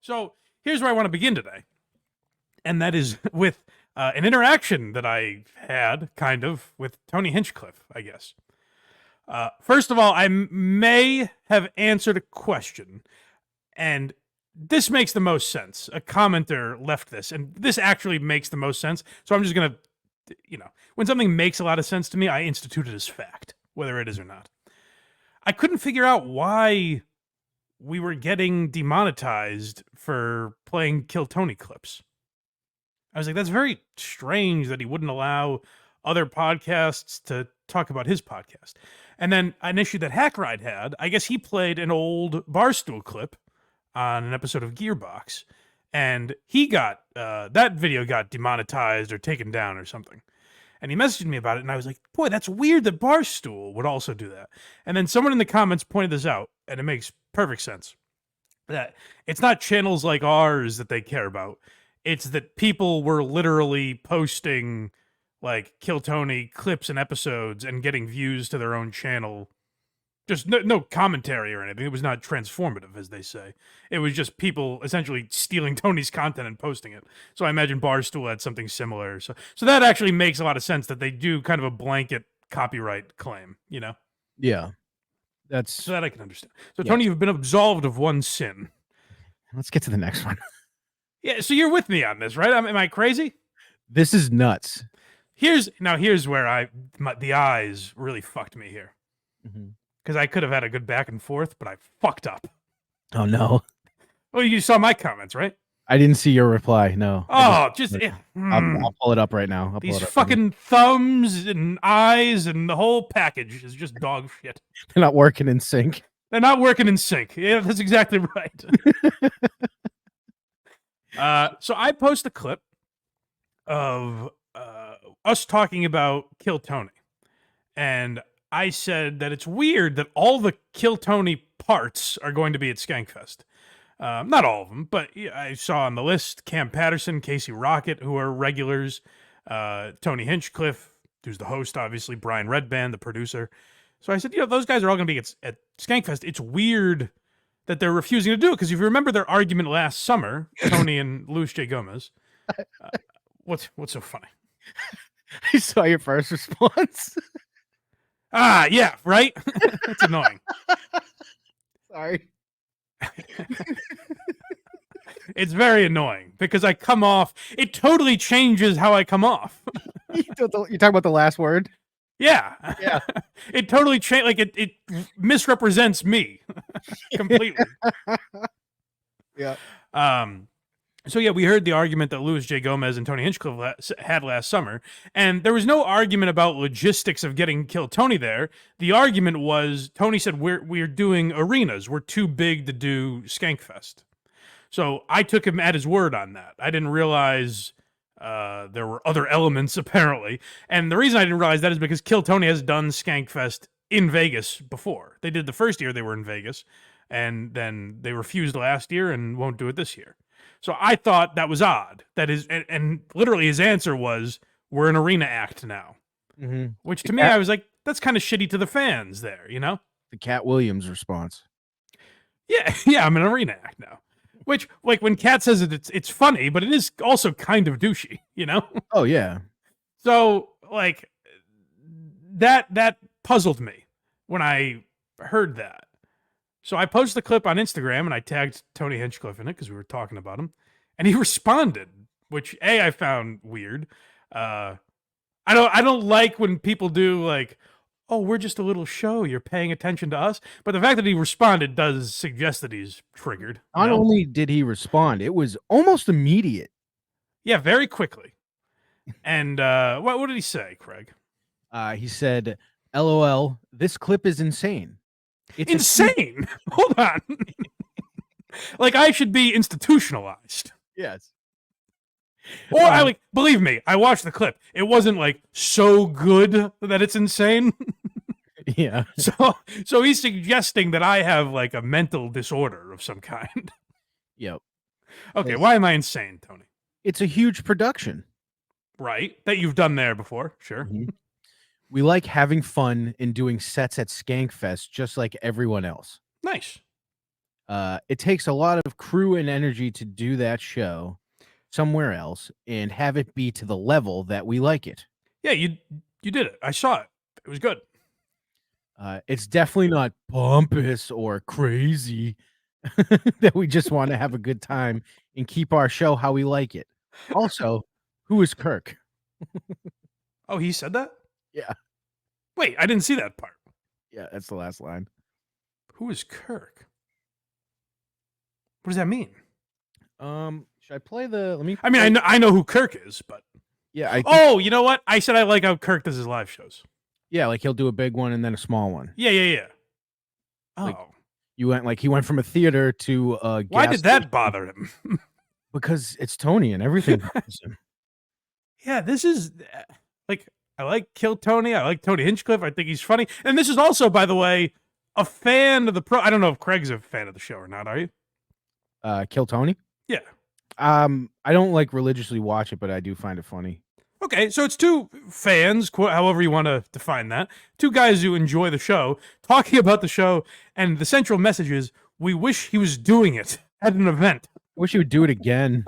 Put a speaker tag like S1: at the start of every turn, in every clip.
S1: So here's where I want to begin today, and that is with an interaction that I had, kind of, with Tony Hinchcliffe, I guess. First of all, I may have answered a question, and this makes the most sense. A commenter left this, and this actually makes the most sense. So I'm just going to, when something makes a lot of sense to me, I institute it as fact, whether it is or not. I couldn't figure out why we were getting demonetized for playing Kill Tony clips. I was like, that's very strange that he wouldn't allow other podcasts to talk about his podcast. And then an issue that Hackride had, I guess he played an old Barstool clip on an episode of Gearbox, and he got, that video got demonetized or taken down or something. And he messaged me about it, and I was like, boy, that's weird that Barstool would also do that. And then someone in the comments pointed this out, and it makes perfect sense. That it's not channels like ours that they care about. It's that people were literally posting, like, Kill Tony clips and episodes and getting views to their own channel. Just no commentary or anything. It was not transformative, as they say. It was just people essentially stealing Tony's content and posting it. So I imagine Barstool had something similar. So that actually makes a lot of sense that they do kind of a blanket copyright claim, you know?
S2: Yeah.
S1: So that I can understand. So, Tony, you've been absolved of one sin.
S2: Let's get to the next one.
S1: Yeah, so you're with me on this, right? Am I crazy?
S2: This is nuts.
S1: Here's where the eyes really fucked me here. Because I could have had a good back and forth, but I fucked up.
S2: Oh, no.
S1: Well, you saw my comments, right?
S2: I didn't see your reply, no.
S1: Oh,
S2: I'll pull it up right now.
S1: These fucking thumbs and eyes and the whole package is just dog shit.
S2: They're not working in sync.
S1: They're not working in sync. Yeah, that's exactly right. So I post a clip of us talking about Kill Tony. And I said that it's weird that all the Kill Tony parts are going to be at Skankfest. Not all of them, but I saw on the list Cam Patterson, Casey Rocket, who are regulars, Tony Hinchcliffe, who's the host, obviously, Brian Redband, the producer. So I said, those guys are all going to be at Skankfest. It's weird that they're refusing to do it, because if you remember their argument last summer, Tony and Luis J. Gomez, what's so funny?
S2: I saw your first response.
S1: Yeah, right? That's annoying.
S2: Sorry.
S1: It's very annoying because I come off. It totally changes how I come off.
S2: You talking about the last word?
S1: Yeah. It totally changed. Like it misrepresents me completely.
S2: Yeah.
S1: So yeah, we heard the argument that Luis J. Gomez and Tony Hinchcliffe had last summer, and there was no argument about logistics of getting Kill Tony there. The argument was Tony said we're doing arenas. We're too big to do Skankfest. So I took him at his word on that. I didn't realize there were other elements apparently, and the reason I didn't realize that is because Kill Tony has done Skankfest in Vegas before. They did the first year they were in Vegas, and then they refused last year and won't do it this year. So I thought that was odd. That is, and literally his answer was, "We're an arena act now," which to me, I was like, "That's kind of shitty to the fans there," you know?
S2: The Cat Williams response.
S1: Yeah, I'm an arena act now. Which, like, when Cat says it, it's funny, but it is also kind of douchey, you know?
S2: Oh yeah.
S1: So like that puzzled me when I heard that. So I posted the clip on Instagram and I tagged Tony Hinchcliffe in it because we were talking about him, and he responded, which I found weird. I don't like when people do like, "Oh, we're just a little show. You're paying attention to us." But the fact that he responded does suggest that he's triggered.
S2: Not only did he respond, it was almost immediate.
S1: Yeah, very quickly. And what did he say, Craig?
S2: He said, "LOL, this clip is insane."
S1: It's insane. Hold on. Like I should be institutionalized.
S2: Yes.
S1: Or believe me, I watched the clip. It wasn't like so good that it's insane.
S2: Yeah.
S1: So he's suggesting that I have like a mental disorder of some kind.
S2: Yep.
S1: Okay, why am I insane, Tony?
S2: It's a huge production.
S1: Right. That you've done there before. Sure.
S2: We like having fun and doing sets at Skankfest just like everyone else.
S1: Nice.
S2: It takes a lot of crew and energy to do that show somewhere else and have it be to the level that we like it.
S1: Yeah, you did it. I saw it. It was good.
S2: It's definitely not pompous or crazy that we just want to have a good time and keep our show how we like it. Also, who is Kirk?
S1: Oh, he said that?
S2: Yeah.
S1: Wait, I didn't see that part.
S2: Yeah, that's the last line.
S1: Who is Kirk? What does that mean?
S2: Should I play the? Let me.
S1: I mean, I know who Kirk is, but
S2: Yeah.
S1: oh, you know what? I said I like how Kirk does his live shows.
S2: Yeah, like he'll do a big one and then a small one.
S1: Yeah. Oh,
S2: Like, he went from a theater to a.
S1: Why
S2: gas
S1: did that
S2: station
S1: bother him?
S2: Because it's Tony and everything bothers him.
S1: Yeah, this is like I like Kill Tony. I like Tony Hinchcliffe. I think he's funny. And this is also, by the way, a fan of the pro. I don't know if Craig's a fan of the show or not. Are you?
S2: Kill Tony.
S1: Yeah.
S2: I don't like religiously watch it, but I do find it funny.
S1: Okay, so it's two fans, however you want to define that, two guys who enjoy the show, talking about the show, and the central message is, we wish he was doing it at an event.
S2: Wish he would do it again.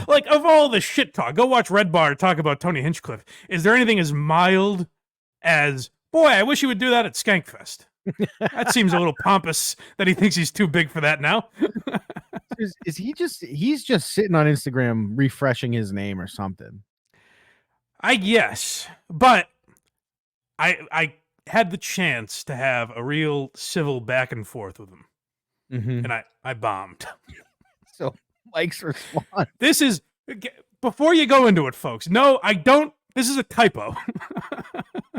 S1: Like, of all the shit talk, go watch Red Bar talk about Tony Hinchcliffe. Is there anything as mild as, boy, I wish he would do that at Skankfest? That seems a little pompous that he thinks he's too big for that now.
S2: Is he just he's just sitting on Instagram refreshing his name or something?
S1: I guess, but I had the chance to have a real civil back and forth with him, and I bombed.
S2: So Mike's response.
S1: This is before you go into it, folks. No, I don't. This is a typo.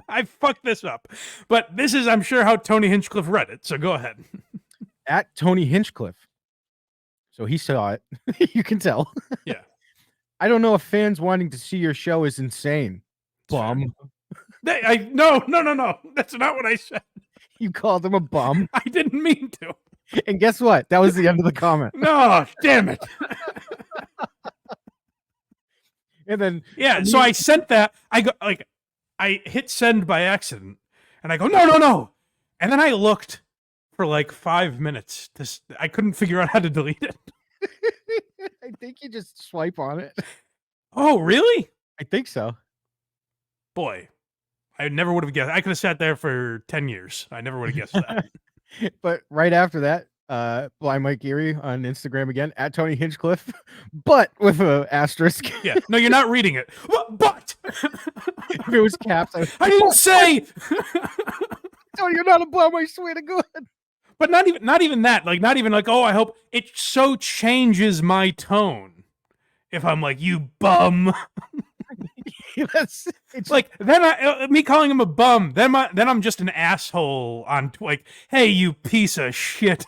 S1: I fucked this up, but this is, I'm sure, how Tony Hinchcliffe read it. So go ahead.
S2: At Tony Hinchcliffe. So he saw it. You can tell.
S1: Yeah.
S2: I don't know if fans wanting to see your show is insane. Bum.
S1: No. That's not what I said.
S2: You called him a bum.
S1: I didn't mean to.
S2: And guess what? That was the end of the comment.
S1: No, damn it.
S2: And then
S1: yeah, so I sent that. I hit send by accident, and I go no, and then I looked for like 5 minutes. I couldn't figure out how to delete it.
S2: I think you just swipe on it.
S1: Oh, really?
S2: I think so.
S1: Boy, I never would have guessed. I could have sat there for 10 years. I never would have guessed that.
S2: But right after that, Blind Mike Geary on Instagram again, at Tony Hinchcliffe, but with an asterisk.
S1: Yeah. No, you're not reading it. But
S2: If it was caps,
S1: I didn't say.
S2: Tony, you're not a bum, I swear to God.
S1: But not even that. Like, not even like, oh, I hope it so changes my tone if I'm like, you bum.
S2: It's
S1: like, then me calling him a bum, then I'm just an asshole on like, hey, you piece of shit.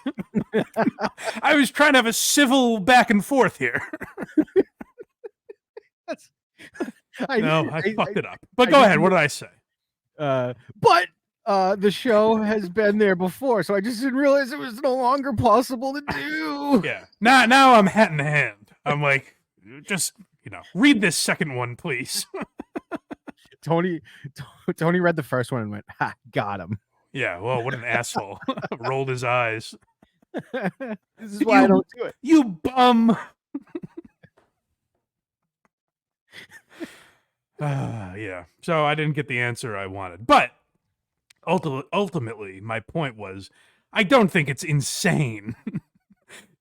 S1: I was trying to have a civil back and forth here. I fucked it up. But go ahead. What did I say?
S2: But the show has been there before, so I just didn't realize it was no longer possible to do.
S1: Yeah. Now I'm hat in hand. I'm like, just, read this second one, please.
S2: Tony read the first one and went, ha, got him.
S1: Yeah, well, what an asshole. Rolled his eyes.
S2: This is why I don't do it.
S1: You bum. Yeah. So I didn't get the answer I wanted. But ultimately, my point was, I don't think it's insane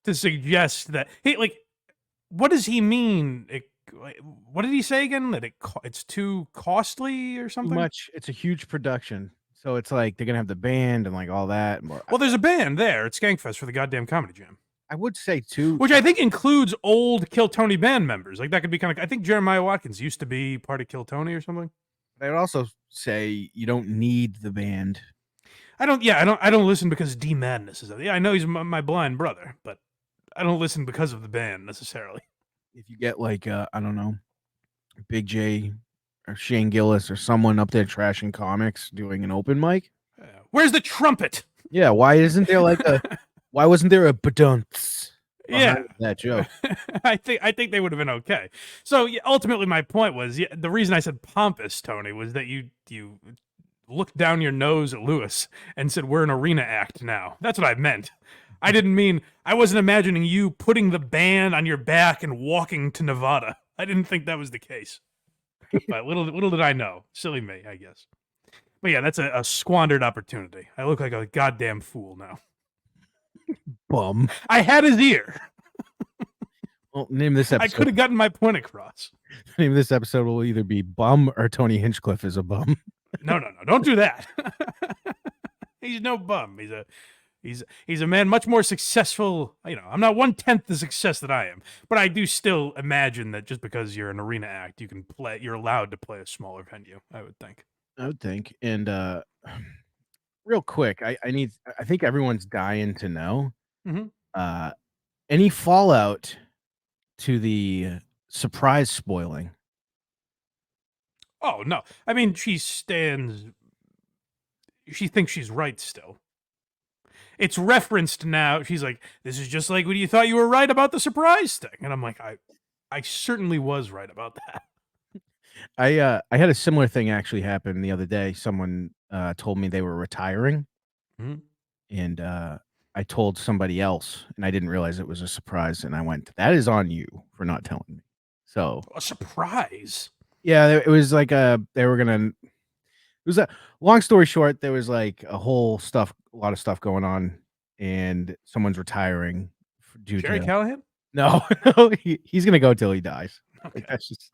S1: to suggest that, hey, like, what does he mean? What did he say again? That it's too costly or something?
S2: Too much. It's a huge production. So it's like they're going to have the band and like all that.
S1: Well, there's a band there at Skankfest for the goddamn Comedy Jam.
S2: I would say too.
S1: Which I think includes old Kill Tony band members. Like that could be kind of, I think Jeremiah Watkins used to be part of Kill Tony or something.
S2: I would also say you don't need the band.
S1: I don't listen because D Madness is. Yeah, I know he's my blind brother, but I don't listen because of the band necessarily.
S2: If you get like, I don't know, Big J or Shane Gillis or someone up there trashing comics doing an open mic.
S1: Where's the trumpet?
S2: Yeah, why isn't there like why wasn't there a badunce?
S1: Yeah,
S2: that joke.
S1: I think they would have been okay. So yeah, ultimately, my point was the reason I said pompous, Tony, was that you looked down your nose at Lewis and said we're an arena act now. That's what I meant. I didn't mean, I wasn't imagining you putting the band on your back and walking to Nevada. I didn't think that was the case. But little did I know. Silly me, I guess. But yeah, that's a squandered opportunity. I look like a goddamn fool now.
S2: Bum.
S1: I had his ear.
S2: Well, name this
S1: I
S2: episode.
S1: could have gotten my point across.
S2: Name of this episode will either be Bum or Tony Hinchcliffe is a bum.
S1: No. Don't do that. He's no bum. He's a man much more successful. I'm not 1/10 the success that I am, but I do still imagine that just because you're an arena act, you're allowed to play a smaller venue, I would think.
S2: I would think. And real quick, I think everyone's dying to know.
S1: Mhm.
S2: Any fallout to the surprise spoiling?
S1: Oh, no. I mean, she thinks she's right still. It's referenced now. She's like, this is just like when you thought you were right about the surprise thing. And I'm like, I certainly was right about that.
S2: I had a similar thing actually happen the other day. Someone told me they were retiring,
S1: Mhm.
S2: and I told somebody else, and I didn't realize it was a surprise. And I went, "That is on you for not telling me." So
S1: A surprise.
S2: yeah, it was like they were gonna. It was a long story short. There was like a lot of stuff going on, and someone's retiring due
S1: Jerry
S2: to
S1: Callahan?
S2: no, no, he's gonna go till he dies.
S1: Okay.
S2: Like, that's just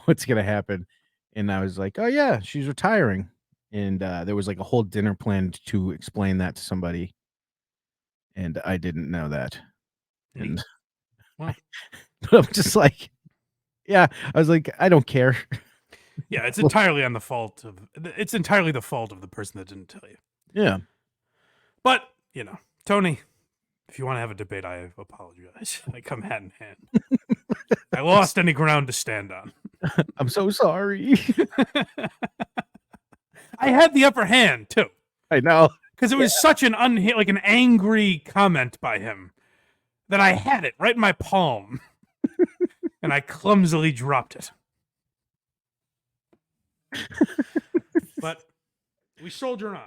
S2: what's gonna happen. And I was like, "Oh yeah, she's retiring." And there was like a whole dinner planned to explain that to somebody, and I didn't know that. And
S1: Neat. Well,
S2: I'm just like, yeah, I was like, I don't care.
S1: yeah, it's entirely the fault of the person that didn't tell you.
S2: Yeah,
S1: But, Tony, if you want to have a debate, I apologize. I come hand in hand. I lost any ground to stand on.
S2: I'm so sorry.
S1: I had the upper hand, too.
S2: I know.
S1: Because it was such an an angry comment by him that I had it right in my palm. And I clumsily dropped it. But we soldier on,